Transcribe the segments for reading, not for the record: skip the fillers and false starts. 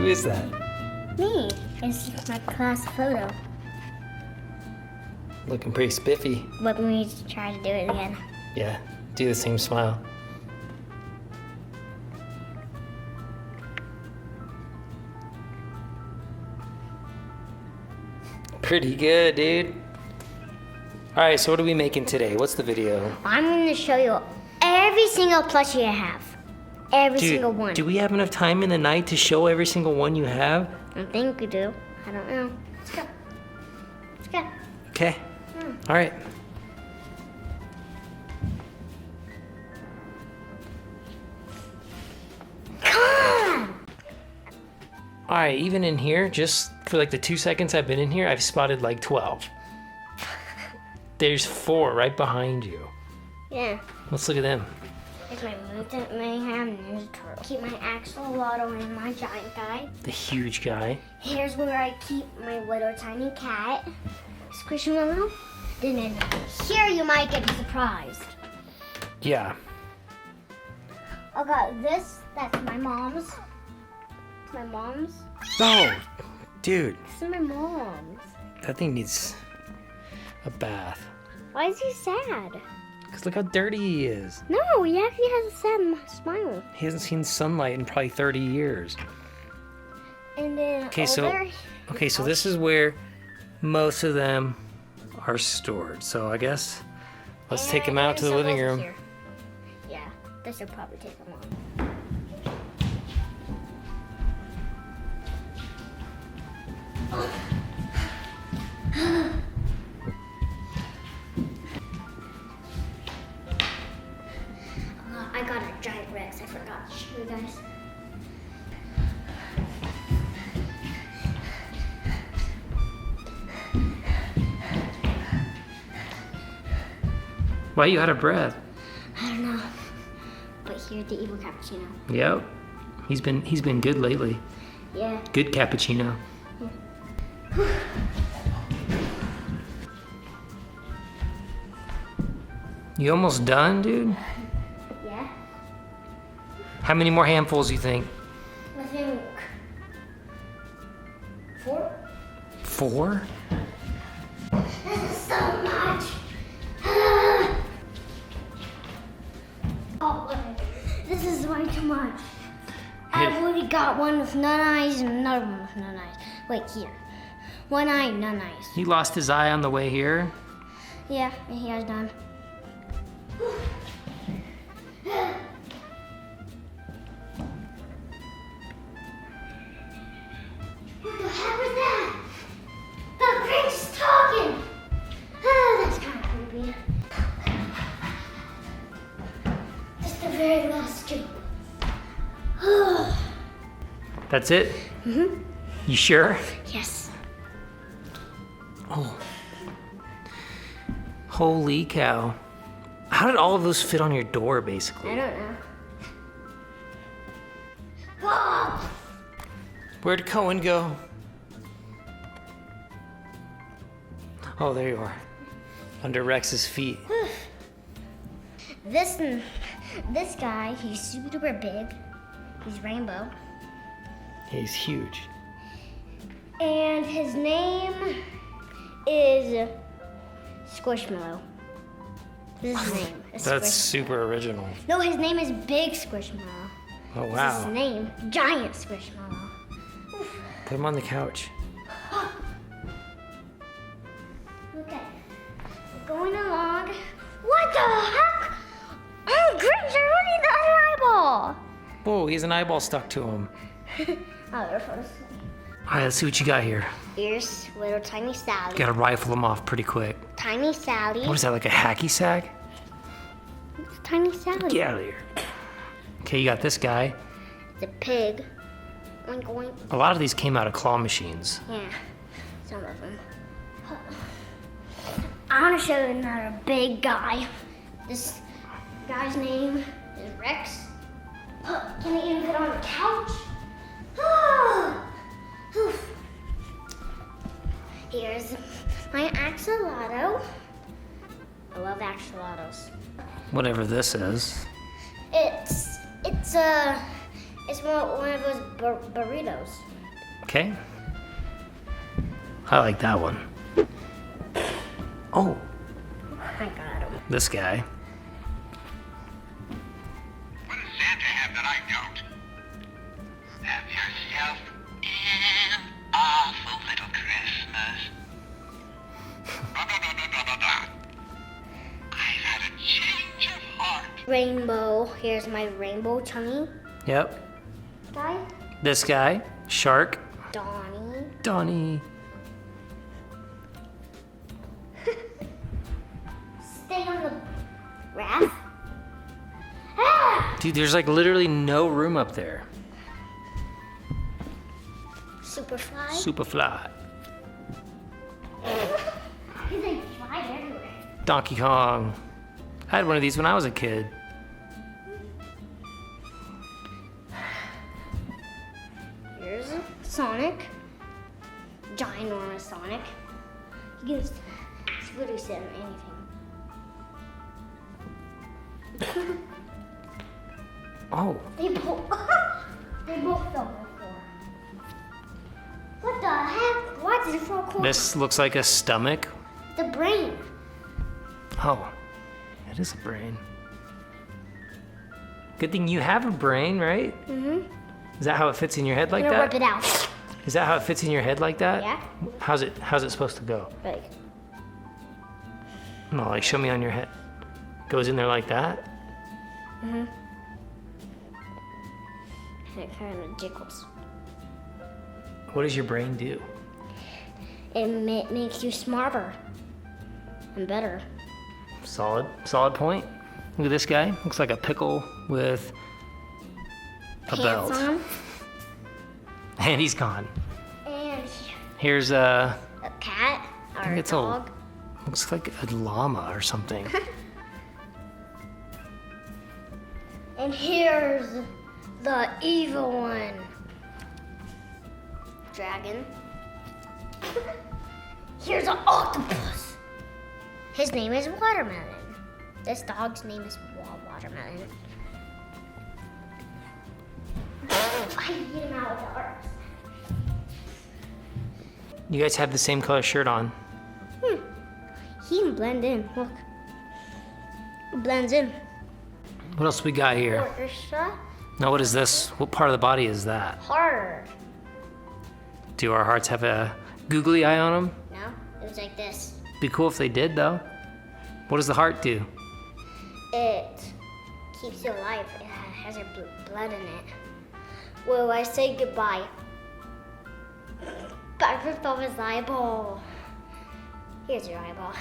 Who is that? Me. It's my class photo. Looking pretty spiffy. Let me try to do it again. Yeah, do the same smile. Pretty good, dude. All right, so what are we making today? What's the video? I'm going to show you every single plushie I have. Every single one. Do we have enough time in the night to show every single one you have? I think we do. I don't know. Let's go. Let's go. Okay. All right. Come on! All right, even in here, just for like the 2 seconds I've been in here, I've spotted like 12. There's 4 right behind you. Yeah. Let's look at them. There's my mutant mayhem. There's a turtle. Keep my axolotl and my giant guy. The huge guy. Here's where I keep my little tiny cat. Squishmallow. Then here you might get surprised. Yeah. I got this. That's my mom's. It's my mom's. Oh, dude. This is my mom's. That thing needs a bath. Why is he sad? Because look how dirty he is. No, he actually has a sad smile. He hasn't seen sunlight in probably 30 years. And then Okay, so this is where most of them are stored. So I guess let's take them out to the living room. Here. Yeah, this will probably take them on. I got a giant Rex. I forgot to show you guys. Why are you out of breath? I don't know. But here's the evil cappuccino. Yep. He's been good lately. Yeah. Good cappuccino. You almost done, dude? Yeah. How many more handfuls do you think? I think 4. 4? This is so much. Oh, look. This is way too much. I've already got one with none eyes and another one with none eyes. Wait, here. One eye, none eyes. He lost his eye on the way here. Yeah, and he has done. What the heck was that? The prince is talking. Oh, that's kind of creepy. Just the very last scoop. That's it? Mm-hmm. You sure? Yes. Oh. Holy cow. How did all of those fit on your door, basically? I don't know. Oh! Where'd Coen go? Oh, there you are. Under Rex's feet. This guy, he's super big. He's rainbow. He's huge. And his name is Squishmallow. This is his name. That's super original. No, his name is Big Squishmallow. Oh, This is wow. his name. Giant Squishmallow. Put him on the couch. Okay. Going along. What the heck? Oh, Grinch, I need the other eyeball. Whoa, he has an eyeball stuck to him. Oh, there's one. All right, let's see what you got here. Here's little tiny Sally. Gotta rifle him off pretty quick. Tiny Sally. What is that, like a hacky sack? It's tiny Sally. Get out of here. Okay, you got this guy. It's a pig. Oink, oink. A lot of these came out of claw machines. Yeah, some of them. I want to show you another big guy. This guy's name is Rex. Can he even fit on the couch? Here's my axolotl. I love axolotls. Whatever this is. It's It's one of those burritos. Okay. I like that one. Oh, I got him. this guy. What does Santa have that I don't? Have yourself an awful little Christmas. I've had a change of heart. Rainbow. Here's my rainbow chunky Yep. guy. This guy. Shark. Donnie. Donnie. Stay on the raft. Ah! Dude, there's like literally no room up there. Superfly. Superfly. He's like fly everywhere. Donkey Kong. I had one of these when I was a kid. Here's Sonic. Ginormous Sonic. He can literally sit on anything. Oh, They both fell before. What the heck? Why did it fall cold? this looks like a stomach. The brain. Oh, it is a brain. Good thing you have a brain, right? Mm-hmm. Is that how it fits in your head like I'm gonna rip that? it out. Is that how it fits in your head like that? Yeah. How's it supposed to go? Like, No, like show me on your head. Goes in there like that? and it kind of jiggles. What does your brain do? It makes you smarter and better. Solid point. Look at this guy. Looks like a pickle with a Pants belt. on. And he's gone. And Here's a cat or think a it's dog. looks like a llama or something. And here's the evil one. Dragon. Here's an octopus. His name is Watermelon. This dog's name is Watermelon. I get him out with the arms. You guys have the same color shirt on. He can blend in. Look. He blends in. What else we got here? Orchestra. Now what is this? What part of the body is that? Hard. Do our hearts have a googly eye on them? No, it was like this. Be cool if they did though. What does the heart do? It keeps you alive. It has your blood in it. Well, I say goodbye. But I ripped off his eyeball. Here's your eyeball.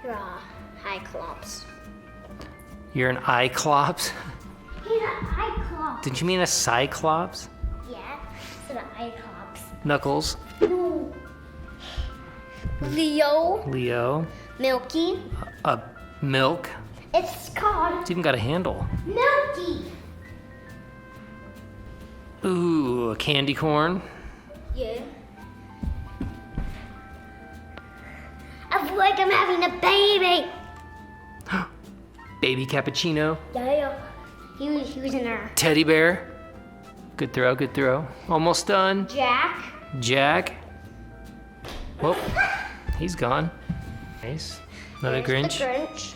Your Cyclops. You're an Cyclops? He's an Cyclops. Didn't you mean a Cyclops? Yeah, it's an Cyclops. Knuckles, No. Leo. Leo, Milky. Milk. It's called It's even got a handle. Milky. Ooh, a candy corn. Yeah. I feel like I'm having a baby. Baby cappuccino. Yeah. He was in there. Teddy bear. Good throw, good throw. Almost done. Jack. Jack. Whoop. He's gone. Nice. Another There's Grinch. The Grinch.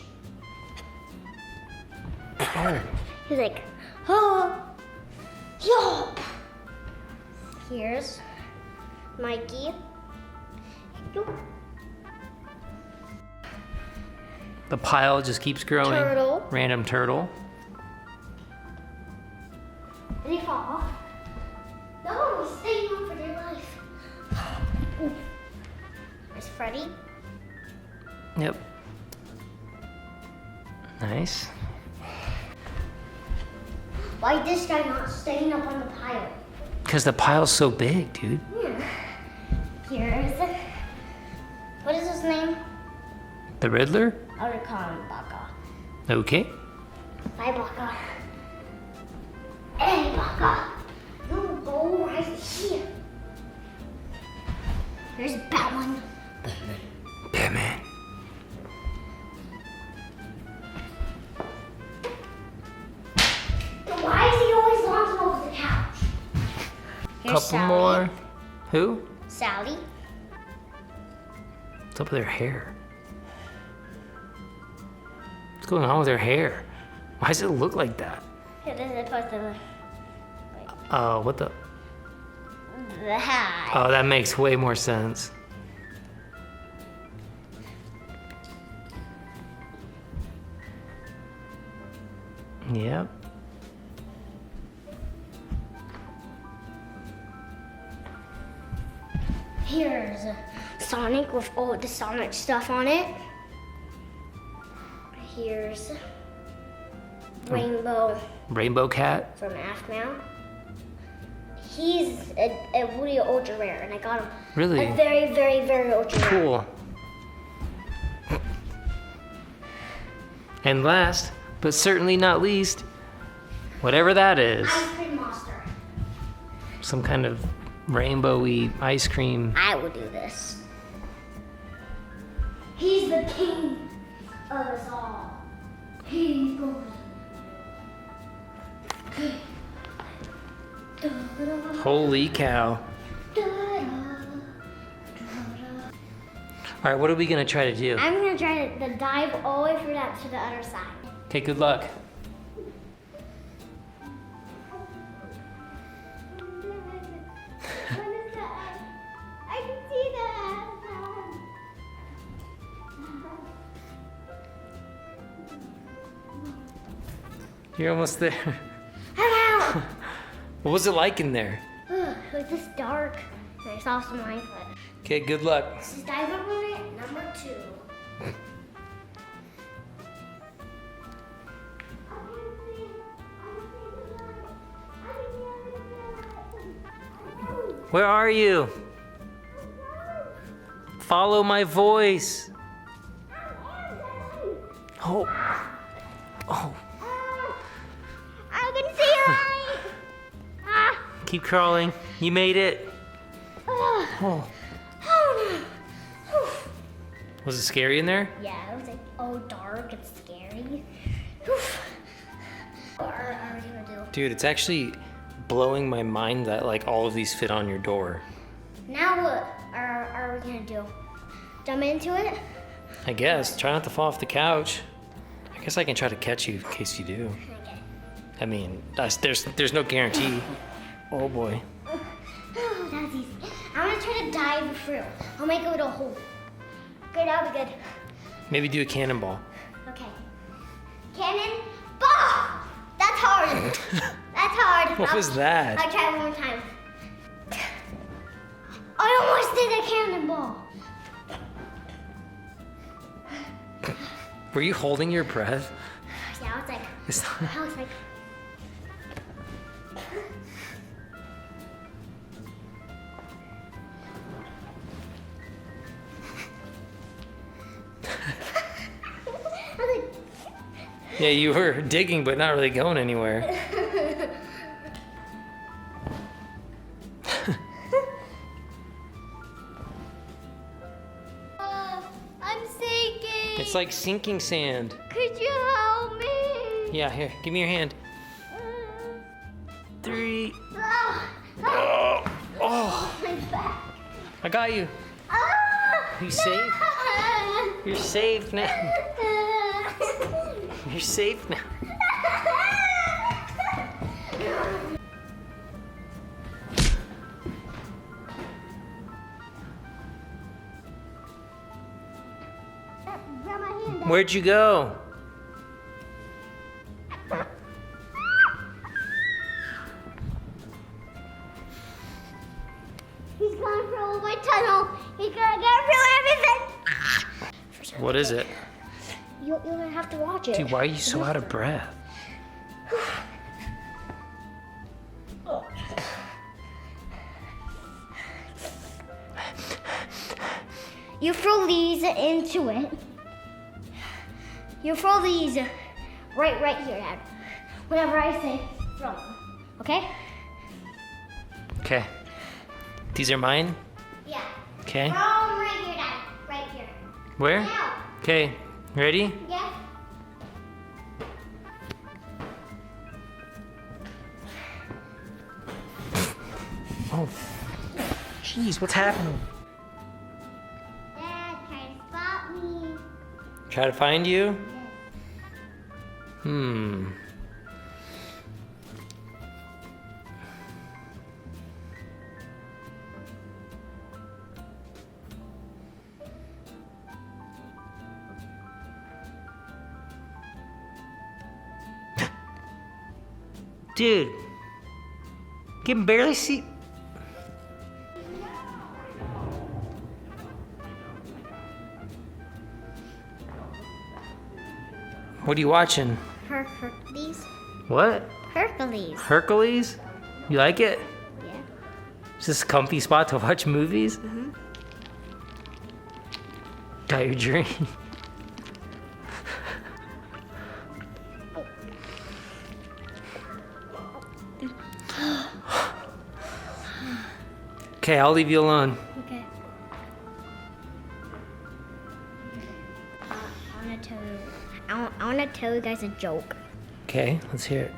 Oh. He's like, oh, yup. Here's Mikey. Yup. The pile just keeps growing. Turtle. Random turtle. And he fall off. No, he's staying on for dear life. Ooh. There's Freddy. Yep. Nice. Why this guy not staying up on the pile? Because the pile's so big, dude. Here's, what is his name? The Riddler? I would call him Baka. Okay. Bye, Baka. Hey, Baka. You go right here. Here's Batman. Batman. Why is he always launching over the couch? couple more. Who? Sally. What's up with her hair? What's going on with her hair? Why does it look like that? Here, this is supposed to Oh, what the? the hat. Oh, that makes way more sense. Yep. Here's Sonic with all the Sonic stuff on it. Here's Rainbow Rainbow Cat. from Aphmau. He's a Woody ultra rare, and I got him Really? a very, very, very ultra rare. Cool. And last, but certainly not least, whatever that is. Ice cream monster. Some kind of rainbowy ice cream. I will do this. He's the king of us all. He goes. Holy cow. All right, what are we gonna try to do? I'm gonna try to dive all the way through that to the other side. Okay, good luck. I can see that. You're almost there. I'm out. What was it like in there? It was just dark, and I saw some light, but Okay, good luck. this is dive over it, number 2. Where are you? Follow my voice. Oh. Oh. I can see light. Ah. Keep crawling. You made it. Oh. Oh no. Was it scary in there? Yeah, it was like dark and scary. What are we gonna do? Dude, it's actually blowing my mind that like all of these fit on your door. Now what are we gonna do? Jump into it? I guess. Try not to fall off the couch. I guess I can try to catch you in case you do. Okay. I mean, there's no guarantee. Oh boy. Oh, that's easy. I'm gonna try to dive through. I'll make a little hole. Okay, that'll be good. Maybe do a cannonball. Okay. Cannon ball! That's hard. That's hard. What was that? I'll try one more time. I almost did a cannonball. Were you holding your breath? Yeah, I was like, It's I was like, Yeah, you were digging, but not really going anywhere. I'm sinking. It's like sinking sand. Could you help me? Yeah, here, give me your hand. 3. Oh, Oh, my back. I got you. Ah, You safe? You're safe now. You're safe now. Grab my hand. Where'd you go? He's going through my tunnel. He's gonna get through everything. What is it? You're gonna have to watch it. Dude, why are you so out of breath? You throw these into it. You throw these right here, Dad. Whenever I say throw them. Okay? Okay. These are mine? Yeah. Okay. Throw them right here, Dad. Right here. Where? Now. Okay. Ready? Yeah. Oh. Jeez, what's happening? Dad, try to spot me. Try to find you? Hmm. Dude, can barely see. What are you watching? Hercules. What? Hercules. Hercules? You like it? Yeah. Is this a comfy spot to watch movies? Mhm. Got your dream. Okay, I'll leave you alone. Okay. I want to tell you. I want to tell you guys a joke. Okay, let's hear it.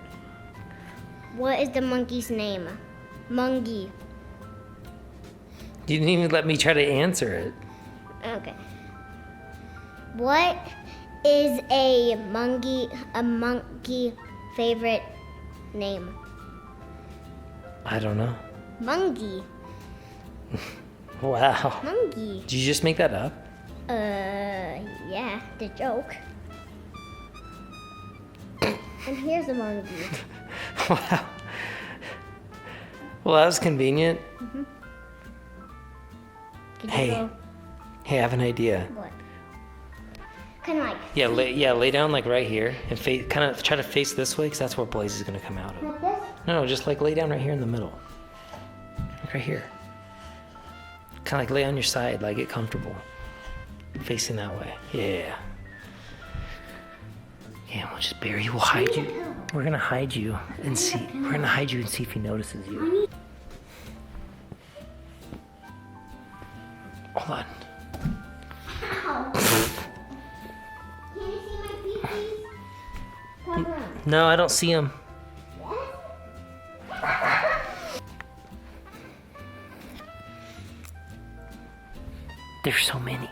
What is the monkey's name? Monkey. You didn't even let me try to answer it. Okay. What is a monkey favorite name? I don't know. Monkey. Wow. Monkey. Did you just make that up? Yeah, the joke. And here's a monkey. Wow. Well, that was convenient. Could you Hey. go- Hey, I have an idea. What? Kind of like. Yeah, lay down like right here and kind of try to face this way because that's where Blaze is gonna come out of. Like this? No, just like lay down right here in the middle. Like right here. Kind of like lay on your side, like get comfortable. Facing that way. Yeah. Yeah, we'll just bury you. We'll hide you. We're gonna hide you and see. We're gonna hide you and see if he notices you. Hold on. Ow. Can you see my peepees? Come on. No, I don't see him. There's so many.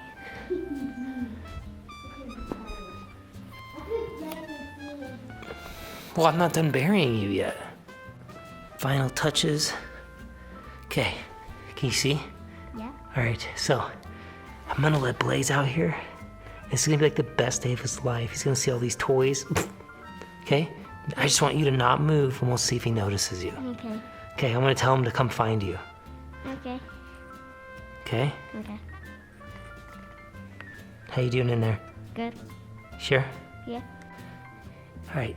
Well, I'm not done burying you yet. Final touches. Okay, can you see? Yeah. All right, so I'm gonna let Blaze out here. It's gonna be like the best day of his life. He's gonna see all these toys. Okay? I just want you to not move and we'll see if he notices you. Okay. Okay, I'm gonna tell him to come find you. Okay. Okay? Okay. How you doing in there? Good. Sure? Yeah. All right.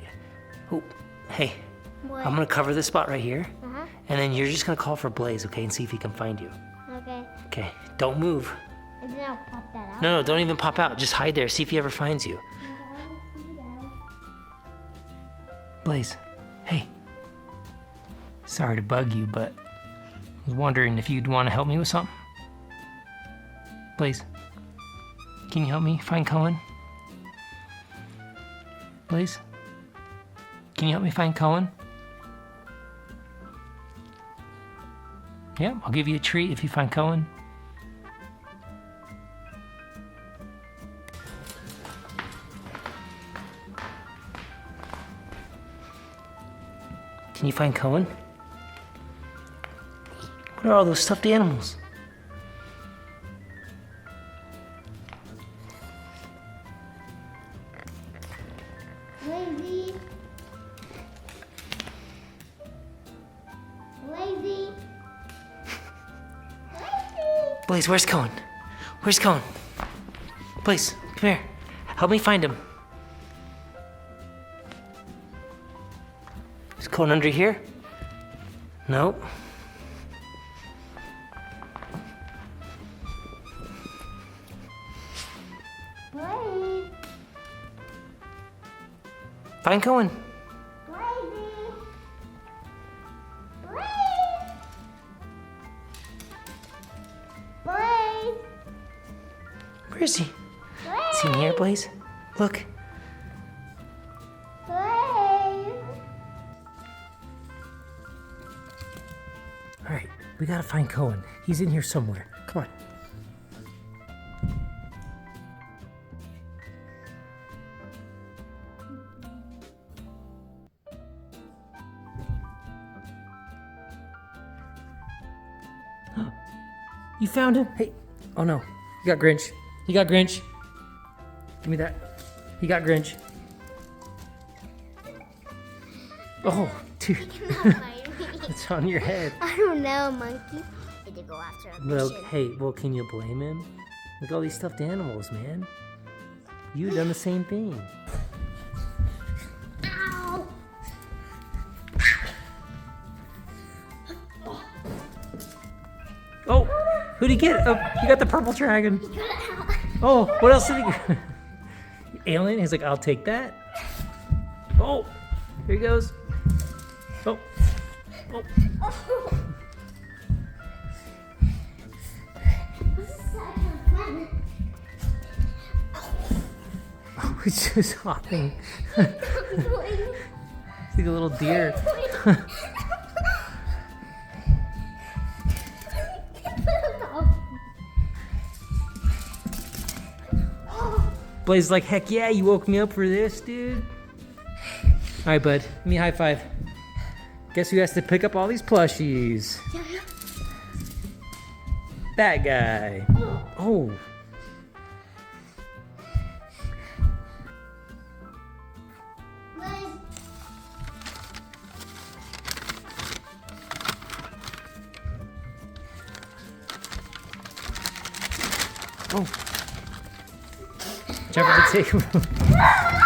Oh, hey, What? I'm gonna cover this spot right here, Uh-huh. and then you're just gonna call for Blaze, okay, and see if he can find you. Okay. Okay, don't move. And then I'll pop that out. No, don't even pop out. Just hide there. See if he ever finds you. Blaze, hey. Sorry to bug you, but I was wondering if you'd want to help me with something. Blaze, can you help me find Coen? Blaze, can you help me find Coen? Yeah, I'll give you a treat if you find Coen. Can you find Coen? What are all those stuffed animals? Lazy. Lazy. Lazy. Blaze, where's Coen? Where's Coen? Blaze, come here. Help me find him. Is Coen under here? Nope. Lazy. Find Coen. Lazy. Lazy. Lazy. Where is he? Is he in here, Blaze? Look. All right, We gotta find Coen. He's in here somewhere. Come on. You found him? Hey. Oh no. You got Grinch. You got Grinch. Give me that. He got Grinch. Oh, dude. It's on your head. I don't know, monkey. Did you go after a Well, mission? hey, well, can you blame him? Look at all these stuffed animals, man. You've done the same thing. Ow! Oh, who'd he get? Oh, you got the purple dragon. Oh, what else did he get? Alien? He's like, I'll take that. Oh, here he goes. Oh, oh. Oh, he's just hopping. He's like a little deer. Blaze is like, heck yeah, you woke me up for this, dude. All right, bud, give me a high five. Guess who has to pick up all these plushies? That guy. Oh. Oh. Jump in the table.